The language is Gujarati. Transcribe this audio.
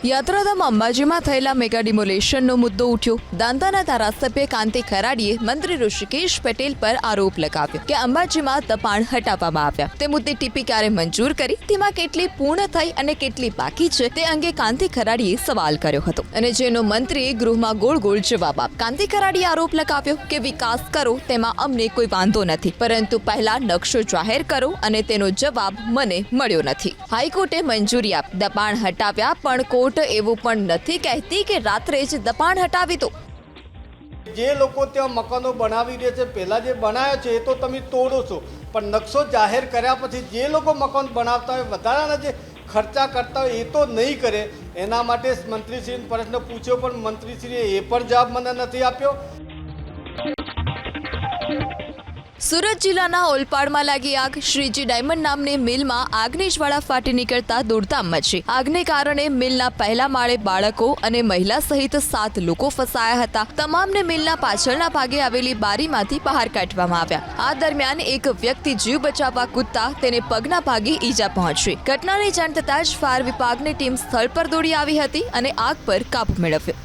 યાત્રાધામ અંબાજીમાં થયેલા મેગા ડિમોલેશનનો મુદ્દો ઉઠ્યો। દાંતાના ધારાસભ્ય કાંતિ ખરાડીએ મંત્રી ઋષિકેશ પટેલ પર આરોપ લગાવ્યો કે અંબાજીમાં દબાણ હટાવવામાં આવ્યા। તે મુદ્દે ટીપી ક્યારે મંજૂર કરી, તેમાં કેટલી પૂર્ણ થઈ અને કેટલી બાકી છે તે અંગે કાંતિ ખરાડીએ સવાલ કર્યો હતો અને જેનો મંત્રીએ ગૃહમાં ગોળ ગોળ જવાબ આપ્યો। કાંતિ ખરાડીએ આરોપ લગાવ્યો કે વિકાસ કરો તેમાં અમને કોઈ વાંધો નથી, પરંતુ પહેલા નકશો જાહેર કરો અને તેનો જવાબ મને મળ્યો નથી। હાઈકોર્ટે મંજૂરી આપી, દબાણ હટાવ્યા, પણ કોર્ટ એવું પણ નથી કહેતી કે રાત્રે જ દબાણ હટાવી દો। જે લોકો ત્યાં મકાનો બનાવી રહ્યા છે, પહેલા જે બનાવ્યા છે એ તો તમે તોડો છો, પણ નકશો જાહેર કર્યા પછી જે લોકો મકાન બનાવતા હોય, વધારાના જે ખર્ચા કરતા હોય એ તો નહીં કરે। એના માટે મંત્રીશ્રીને પ્રશ્ન પૂછ્યો, પણ મંત્રીશ્રીએ એ પણ જવાબ મને નથી આપ્યો। સુરત જિલ્લાના ઓલપાડમાં લાગી આગ। શ્રીજી ડાયમંડ નામની મિલમાં આગની જ્વાળા ફાટી નીકળતા દોડધામ મચી। આગને કારણે મિલના પહેલા માળે બાળકો અને મહિલા સહિત 7 લોકો ફસાયા હતા। તમામને મિલના પાછળના ભાગે આવેલી બારીમાંથી બહાર કાઢવામાં આવ્યા। આ દરમિયાન એક વ્યક્તિ જીવ બચાવવા કૂદતા તેને પગના ભાગે ઈજા પહોંચી। ઘટનાની જાણ થતાં જ ફાયર વિભાગની ટીમ સ્થળ પર દોડી આવી હતી અને આગ પર કાબૂ મેળવ્યો।